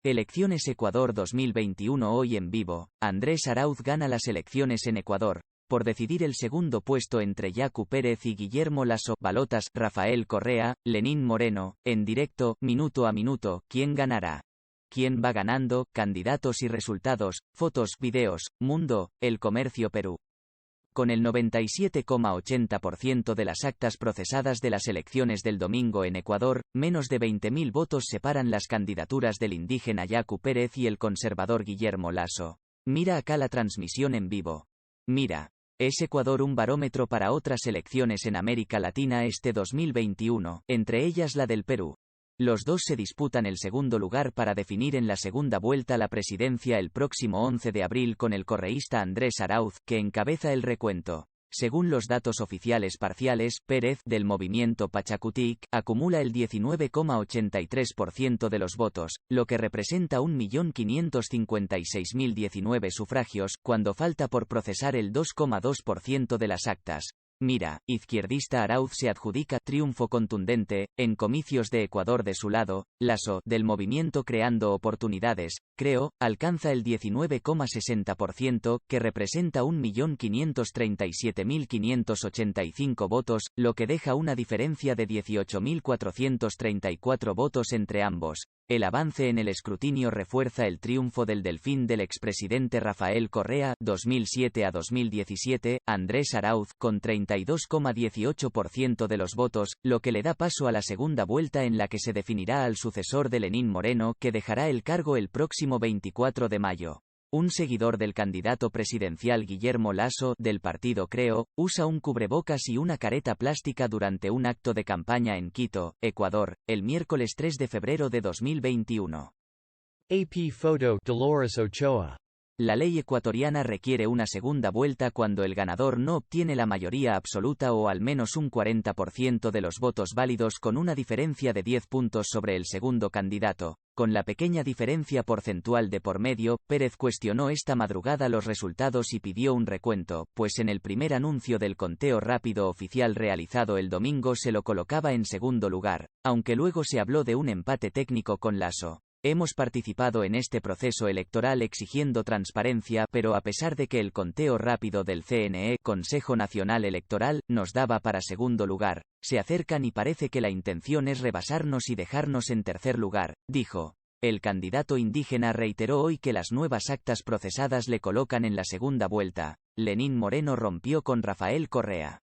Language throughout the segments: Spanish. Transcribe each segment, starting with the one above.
Elecciones Ecuador 2021 hoy en vivo. Andrés Arauz gana las elecciones en Ecuador, por decidir el segundo puesto entre Yacu Pérez y Guillermo Lasso. Balotas, Rafael Correa, Lenín Moreno, en directo, minuto a minuto. ¿Quién ganará? ¿Quién va ganando? Candidatos y resultados, fotos, videos, Mundo, El Comercio Perú. Con el 97,80% de las actas procesadas de las elecciones del domingo en Ecuador, menos de 20.000 votos separan las candidaturas del indígena Yacu Pérez y el conservador Guillermo Lasso. Mira acá la transmisión en vivo. Mira. ¿Es Ecuador un barómetro para otras elecciones en América Latina este 2021, entre ellas la del Perú? Los dos se disputan el segundo lugar para definir en la segunda vuelta la presidencia el próximo 11 de abril con el correísta Andrés Arauz, que encabeza el recuento. Según los datos oficiales parciales, Pérez, del movimiento Pachakutik, acumula el 19,83% de los votos, lo que representa 1.556.019 sufragios, cuando falta por procesar el 2,2% de las actas. Mira, izquierdista Arauz se adjudica triunfo contundente, en comicios de Ecuador de su lado. Lasso, del movimiento Creando Oportunidades, creo, alcanza el 19,60%, que representa 1.537.585 votos, lo que deja una diferencia de 18.434 votos entre ambos. El avance en el escrutinio refuerza el triunfo del delfín del expresidente Rafael Correa, 2007 a 2017, Andrés Arauz, con 32,18% de los votos, lo que le da paso a la segunda vuelta en la que se definirá al sucesor de Lenín Moreno, que dejará el cargo el próximo 24 de mayo. Un seguidor del candidato presidencial Guillermo Lasso, del partido Creo, usa un cubrebocas y una careta plástica durante un acto de campaña en Quito, Ecuador, el miércoles 3 de febrero de 2021. AP Photo, Dolores Ochoa. La ley ecuatoriana requiere una segunda vuelta cuando el ganador no obtiene la mayoría absoluta o al menos un 40% de los votos válidos con una diferencia de 10 puntos sobre el segundo candidato. Con la pequeña diferencia porcentual de por medio, Pérez cuestionó esta madrugada los resultados y pidió un recuento, pues en el primer anuncio del conteo rápido oficial realizado el domingo se lo colocaba en segundo lugar, aunque luego se habló de un empate técnico con Lasso. Hemos participado en este proceso electoral exigiendo transparencia, pero a pesar de que el conteo rápido del CNE, Consejo Nacional Electoral, nos daba para segundo lugar, se acercan y parece que la intención es rebasarnos y dejarnos en tercer lugar, dijo. El candidato indígena reiteró hoy que las nuevas actas procesadas le colocan en la segunda vuelta. Lenín Moreno rompió con Rafael Correa.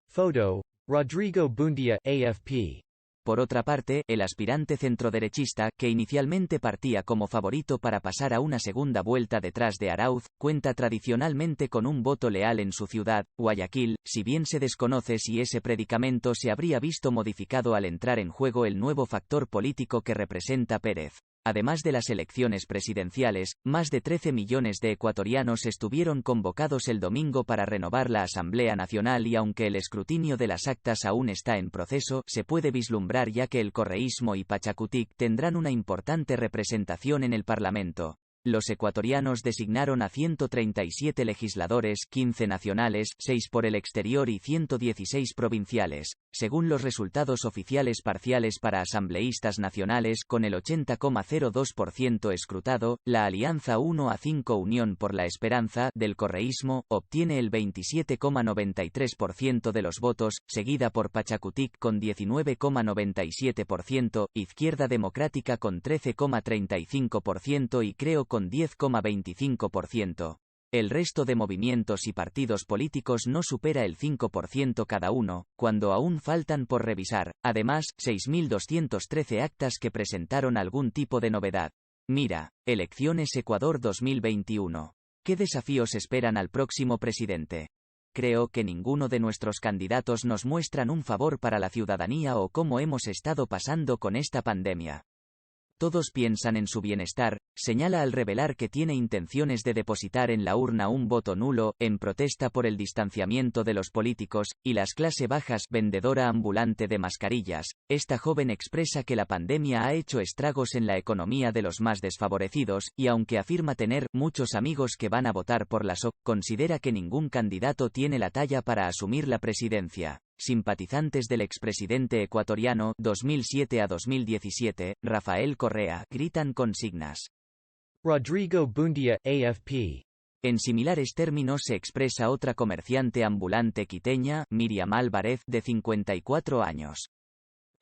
Foto, Rodrigo Bundia, AFP. Por otra parte, el aspirante centroderechista, que inicialmente partía como favorito para pasar a una segunda vuelta detrás de Arauz, cuenta tradicionalmente con un voto leal en su ciudad, Guayaquil, si bien se desconoce si ese predicamento se habría visto modificado al entrar en juego el nuevo factor político que representa Pérez. Además de las elecciones presidenciales, más de 13 millones de ecuatorianos estuvieron convocados el domingo para renovar la Asamblea Nacional y aunque el escrutinio de las actas aún está en proceso, se puede vislumbrar ya que el correísmo y Pachakutik tendrán una importante representación en el Parlamento. Los ecuatorianos designaron a 137 legisladores, 15 nacionales, 6 por el exterior y 116 provinciales. Según los resultados oficiales parciales para asambleístas nacionales, con el 80,02% escrutado, la alianza 1-5 Unión por la Esperanza, del correísmo, obtiene el 27,93% de los votos, seguida por Pachakutik con 19,97%, Izquierda Democrática con 13,35% y Creo con 10,25%. El resto de movimientos y partidos políticos no supera el 5% cada uno, cuando aún faltan por revisar, además, 6.213 actas que presentaron algún tipo de novedad. Mira, Elecciones Ecuador 2021. ¿Qué desafíos esperan al próximo presidente? Creo que ninguno de nuestros candidatos nos muestran un favor para la ciudadanía o cómo hemos estado pasando con esta pandemia. Todos piensan en su bienestar, señala al revelar que tiene intenciones de depositar en la urna un voto nulo, en protesta por el distanciamiento de los políticos, y las clase bajas, vendedora ambulante de mascarillas. Esta joven expresa que la pandemia ha hecho estragos en la economía de los más desfavorecidos, y aunque afirma tener muchos amigos que van a votar por Lasso, considera que ningún candidato tiene la talla para asumir la presidencia. Simpatizantes del expresidente ecuatoriano, 2007 a 2017, Rafael Correa, gritan consignas. Rodrigo Bundia, AFP. En similares términos se expresa otra comerciante ambulante quiteña, Miriam Álvarez, de 54 años.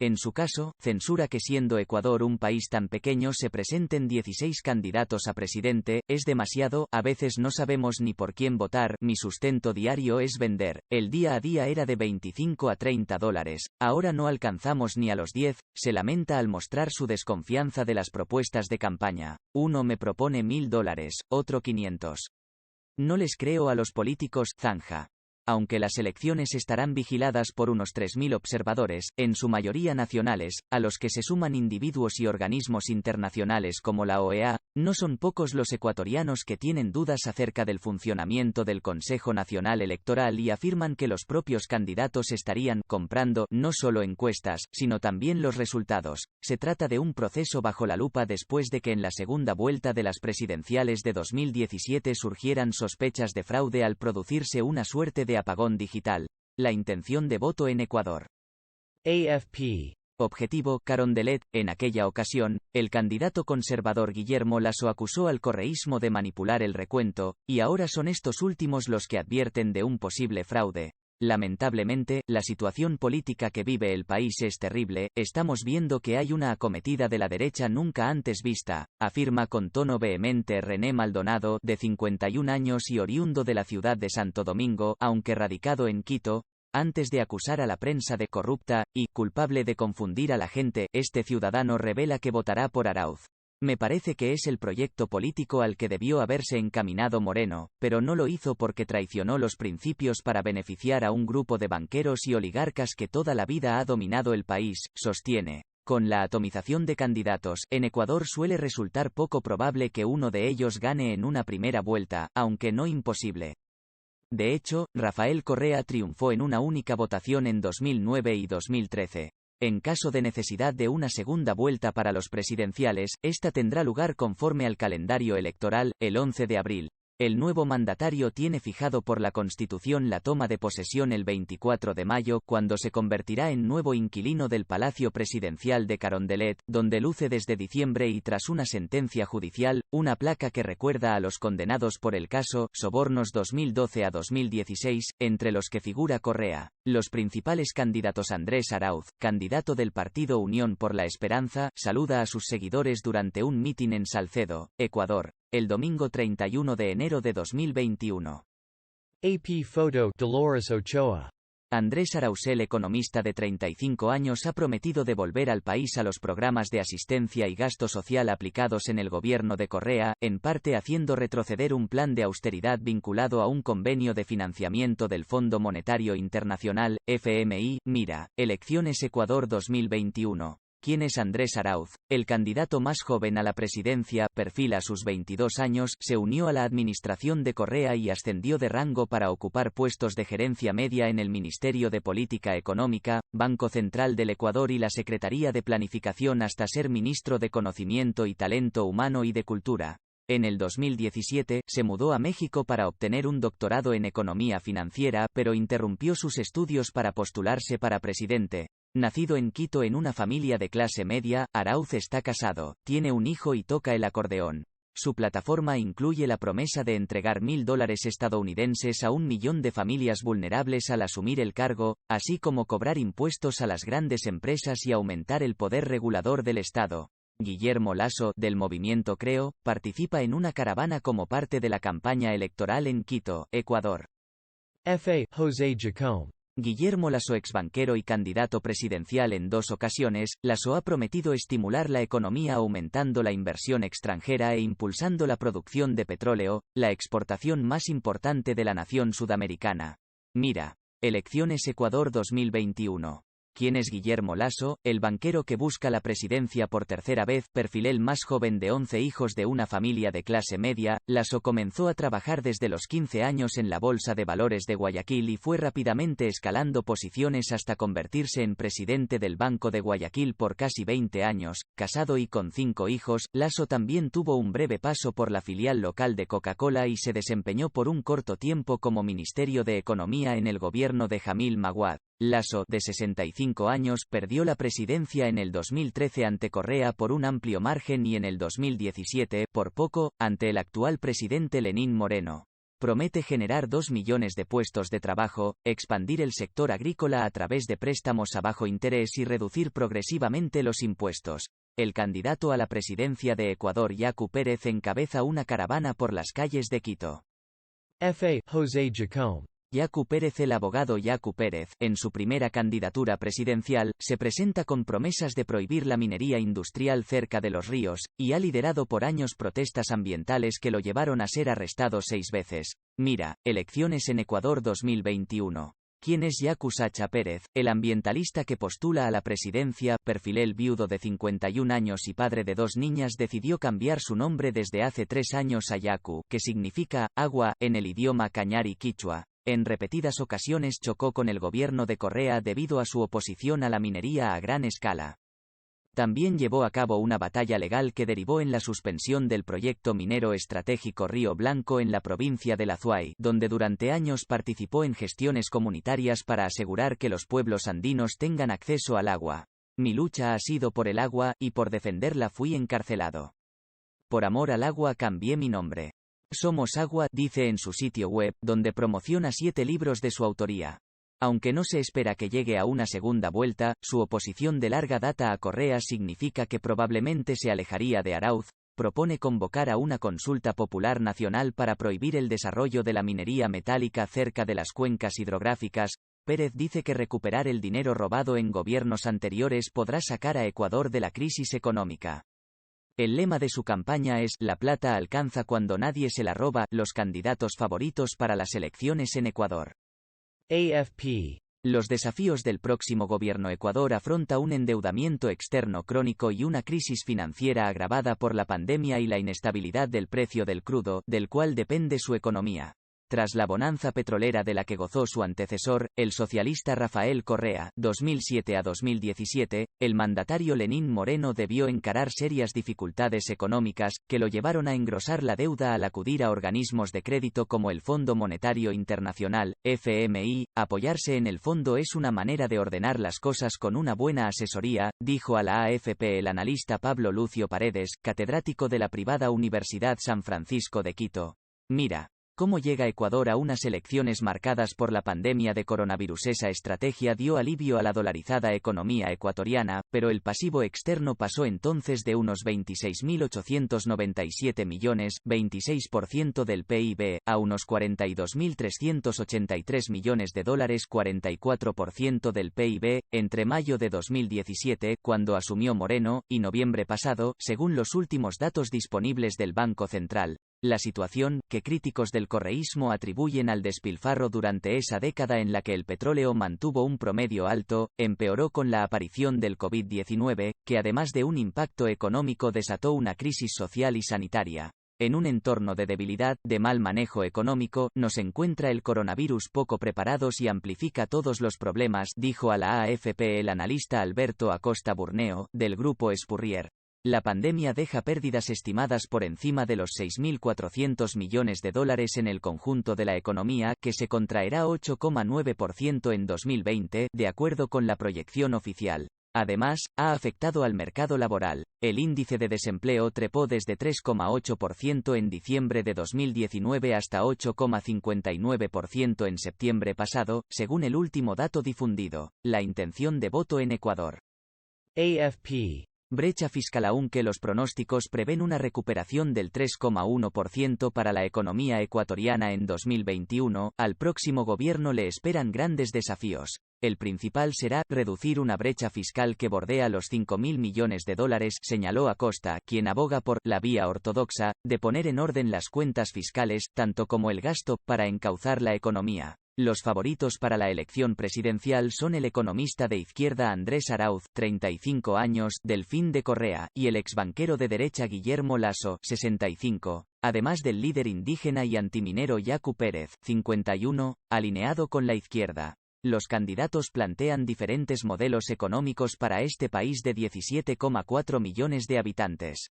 En su caso, censura que siendo Ecuador un país tan pequeño se presenten 16 candidatos a presidente, es demasiado, a veces no sabemos ni por quién votar, mi sustento diario es vender, el día a día era de 25 a 30 dólares, ahora no alcanzamos ni a los 10, se lamenta al mostrar su desconfianza de las propuestas de campaña, uno me propone $1000, otro 500. No les creo a los políticos, zanja. Aunque las elecciones estarán vigiladas por unos 3000 observadores, en su mayoría nacionales, a los que se suman individuos y organismos internacionales como la OEA, no son pocos los ecuatorianos que tienen dudas acerca del funcionamiento del Consejo Nacional Electoral y afirman que los propios candidatos estarían comprando no solo encuestas, sino también los resultados. Se trata de un proceso bajo la lupa después de que en la segunda vuelta de las presidenciales de 2017 surgieran sospechas de fraude al producirse una suerte de apagón digital. La intención de voto en Ecuador. AFP. Objetivo, Carondelet. En aquella ocasión, el candidato conservador Guillermo Lasso acusó al correísmo de manipular el recuento, y ahora son estos últimos los que advierten de un posible fraude. Lamentablemente, la situación política que vive el país es terrible, estamos viendo que hay una acometida de la derecha nunca antes vista, afirma con tono vehemente René Maldonado, de 51 años y oriundo de la ciudad de Santo Domingo, aunque radicado en Quito. Antes de acusar a la prensa de corrupta y culpable de confundir a la gente, este ciudadano revela que votará por Arauz. Me parece que es el proyecto político al que debió haberse encaminado Moreno, pero no lo hizo porque traicionó los principios para beneficiar a un grupo de banqueros y oligarcas que toda la vida ha dominado el país, sostiene. Con la atomización de candidatos, en Ecuador suele resultar poco probable que uno de ellos gane en una primera vuelta, aunque no imposible. De hecho, Rafael Correa triunfó en una única votación en 2009 y 2013. En caso de necesidad de una segunda vuelta para los presidenciales, esta tendrá lugar conforme al calendario electoral, el 11 de abril. El nuevo mandatario tiene fijado por la Constitución la toma de posesión el 24 de mayo, cuando se convertirá en nuevo inquilino del Palacio Presidencial de Carondelet, donde luce desde diciembre y tras una sentencia judicial, una placa que recuerda a los condenados por el caso Sobornos 2012 a 2016, entre los que figura Correa. Los principales candidatos. Andrés Arauz, candidato del partido Unión por la Esperanza, saluda a sus seguidores durante un mitin en Salcedo, Ecuador, el domingo 31 de enero de 2021. AP Photo Dolores Ochoa. Andrés Arauz, el economista de 35 años, ha prometido devolver al país a los programas de asistencia y gasto social aplicados en el gobierno de Correa, en parte haciendo retroceder un plan de austeridad vinculado a un convenio de financiamiento del Fondo Monetario Internacional, FMI. Mira, Elecciones Ecuador 2021. ¿Quién es Andrés Arauz? El candidato más joven a la presidencia, perfil a sus 22 años, se unió a la administración de Correa y ascendió de rango para ocupar puestos de gerencia media en el Ministerio de Política Económica, Banco Central del Ecuador y la Secretaría de Planificación hasta ser ministro de Conocimiento y Talento Humano y de Cultura. En el 2017, se mudó a México para obtener un doctorado en economía financiera, pero interrumpió sus estudios para postularse para presidente. Nacido en Quito en una familia de clase media, Arauz está casado, tiene un hijo y toca el acordeón. Su plataforma incluye la promesa de entregar $1000 estadounidenses a 1 millón de familias vulnerables al asumir el cargo, así como cobrar impuestos a las grandes empresas y aumentar el poder regulador del Estado. Guillermo Lasso, del movimiento Creo, participa en una caravana como parte de la campaña electoral en Quito, Ecuador. FA José Jacome. Guillermo Lasso, exbanquero y candidato presidencial en 2 ocasiones, Lasso ha prometido estimular la economía aumentando la inversión extranjera e impulsando la producción de petróleo, la exportación más importante de la nación sudamericana. Mira, Elecciones Ecuador 2021. ¿Quién es Guillermo Lasso? El banquero que busca la presidencia por tercera vez, perfil el más joven de 11 hijos de una familia de clase media. Lasso comenzó a trabajar desde los 15 años en la Bolsa de Valores de Guayaquil y fue rápidamente escalando posiciones hasta convertirse en presidente del Banco de Guayaquil por casi 20 años. Casado y con 5 hijos, Lasso también tuvo un breve paso por la filial local de Coca-Cola y se desempeñó por un corto tiempo como Ministerio de Economía en el gobierno de Jamil Maguad. Lasso, de 65 años, perdió la presidencia en el 2013 ante Correa por un amplio margen y en el 2017, por poco, ante el actual presidente Lenín Moreno. Promete generar 2 millones de puestos de trabajo, expandir el sector agrícola a través de préstamos a bajo interés y reducir progresivamente los impuestos. El candidato a la presidencia de Ecuador, Yacu Pérez, encabeza una caravana por las calles de Quito. F.A. José Jacome. Yacu Pérez. El abogado Yacu Pérez, en su primera candidatura presidencial, se presenta con promesas de prohibir la minería industrial cerca de los ríos, y ha liderado por años protestas ambientales que lo llevaron a ser arrestado 6 veces. Mira, elecciones en Ecuador 2021. ¿Quién es Yacu Sacha Pérez? El ambientalista que postula a la presidencia, perfil el viudo de 51 años y padre de 2 niñas, decidió cambiar su nombre desde hace 3 años a Yacu, que significa agua en el idioma cañari quichua. En repetidas ocasiones chocó con el gobierno de Correa debido a su oposición a la minería a gran escala. También llevó a cabo una batalla legal que derivó en la suspensión del proyecto minero estratégico Río Blanco en la provincia del Azuay, donde durante años participó en gestiones comunitarias para asegurar que los pueblos andinos tengan acceso al agua. Mi lucha ha sido por el agua, y por defenderla fui encarcelado. Por amor al agua cambié mi nombre. Somos Agua, dice en su sitio web, donde promociona 7 libros de su autoría. Aunque no se espera que llegue a una segunda vuelta, su oposición de larga data a Correa significa que probablemente se alejaría de Arauz. Propone convocar a una consulta popular nacional para prohibir el desarrollo de la minería metálica cerca de las cuencas hidrográficas. Pérez dice que recuperar el dinero robado en gobiernos anteriores podrá sacar a Ecuador de la crisis económica. El lema de su campaña es «La plata alcanza cuando nadie se la roba», los candidatos favoritos para las elecciones en Ecuador. AFP. Los desafíos del próximo gobierno. Ecuador afronta un endeudamiento externo crónico y una crisis financiera agravada por la pandemia y la inestabilidad del precio del crudo, del cual depende su economía. Tras la bonanza petrolera de la que gozó su antecesor, el socialista Rafael Correa, 2007 a 2017, el mandatario Lenín Moreno debió encarar serias dificultades económicas, que lo llevaron a engrosar la deuda al acudir a organismos de crédito como el Fondo Monetario Internacional, FMI. Apoyarse en el fondo es una manera de ordenar las cosas con una buena asesoría, dijo a la AFP el analista Pablo Lucio Paredes, catedrático de la privada Universidad San Francisco de Quito. Mira. ¿Cómo llega Ecuador a unas elecciones marcadas por la pandemia de coronavirus? Esa estrategia dio alivio a la dolarizada economía ecuatoriana, pero el pasivo externo pasó entonces de unos 26.897 millones, 26% del PIB, a unos 42.383 millones de dólares, 44% del PIB, entre mayo de 2017, cuando asumió Moreno, y noviembre pasado, según los últimos datos disponibles del Banco Central. La situación, que críticos del correísmo atribuyen al despilfarro durante esa década en la que el petróleo mantuvo un promedio alto, empeoró con la aparición del COVID-19, que además de un impacto económico desató una crisis social y sanitaria. En un entorno de debilidad, de mal manejo económico, nos encuentra el coronavirus poco preparados y amplifica todos los problemas, dijo a la AFP el analista Alberto Acosta Burneo, del grupo Spurrier. La pandemia deja pérdidas estimadas por encima de los 6.400 millones de dólares en el conjunto de la economía, que se contraerá 8,9% en 2020, de acuerdo con la proyección oficial. Además, ha afectado al mercado laboral. El índice de desempleo trepó desde 3,8% en diciembre de 2019 hasta 8,59% en septiembre pasado, según el último dato difundido. La intención de voto en Ecuador. AFP. Brecha fiscal. Aunque los pronósticos prevén una recuperación del 3,1% para la economía ecuatoriana en 2021, al próximo gobierno le esperan grandes desafíos. El principal será reducir una brecha fiscal que bordea los 5.000 millones de dólares, señaló Acosta, quien aboga por la vía ortodoxa de poner en orden las cuentas fiscales, tanto como el gasto, para encauzar la economía. Los favoritos para la elección presidencial son el economista de izquierda Andrés Arauz, 35 años, Delfín de Correa, y el exbanquero de derecha Guillermo Lasso, 65, además del líder indígena y antiminero Yacu Pérez, 51, alineado con la izquierda. Los candidatos plantean diferentes modelos económicos para este país de 17,4 millones de habitantes.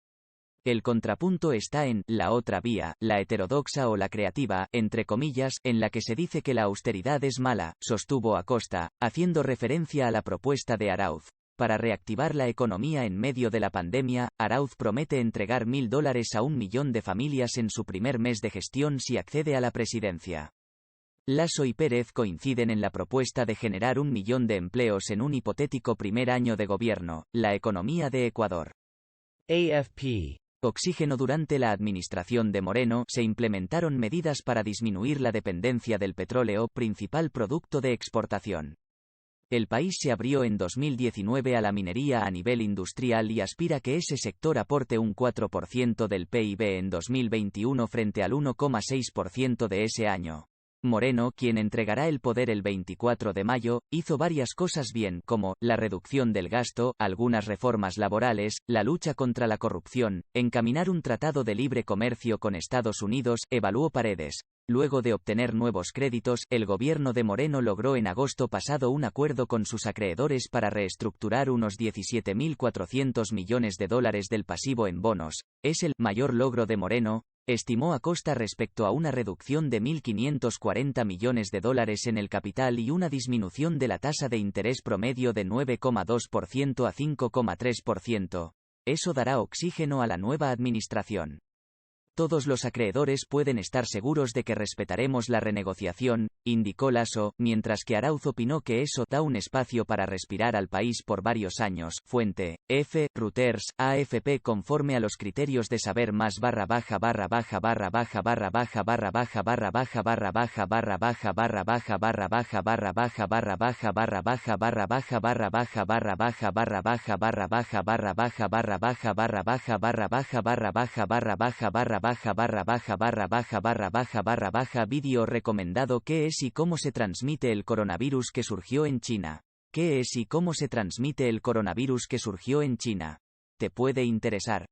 El contrapunto está en la otra vía, la heterodoxa o la creativa, entre comillas, en la que se dice que la austeridad es mala, sostuvo Acosta, haciendo referencia a la propuesta de Arauz. Para reactivar la economía en medio de la pandemia, Arauz promete entregar $1.000 a 1 millón de familias en su primer mes de gestión si accede a la presidencia. Lasso y Pérez coinciden en la propuesta de generar 1 millón de empleos en un hipotético primer año de gobierno, la economía de Ecuador. AFP. Oxígeno. Durante la administración de Moreno, se implementaron medidas para disminuir la dependencia del petróleo, principal producto de exportación. El país se abrió en 2019 a la minería a nivel industrial y aspira que ese sector aporte un 4% del PIB en 2021 frente al 1,6% de ese año. Moreno, quien entregará el poder el 24 de mayo, hizo varias cosas bien, como la reducción del gasto, algunas reformas laborales, la lucha contra la corrupción, encaminar un tratado de libre comercio con Estados Unidos, evaluó Paredes. Luego de obtener nuevos créditos, el gobierno de Moreno logró en agosto pasado un acuerdo con sus acreedores para reestructurar unos $17.400 millones del pasivo en bonos. Es el mayor logro de Moreno, estimó Acosta respecto a una reducción de $1.540 millones en el capital y una disminución de la tasa de interés promedio de 9,2% a 5,3%. Eso dará oxígeno a la nueva administración. Todos los acreedores pueden estar seguros de que respetaremos la renegociación, indicó Lasso, mientras que Arauz opinó que eso da un espacio para respirar al país por varios años. Fuente: F. Reuters, AFP. Conforme a los criterios de saber más // Vídeo recomendado. ¿Qué es y cómo se transmite el coronavirus que surgió en China? ¿Qué es y cómo se transmite el coronavirus que surgió en China? Te puede interesar.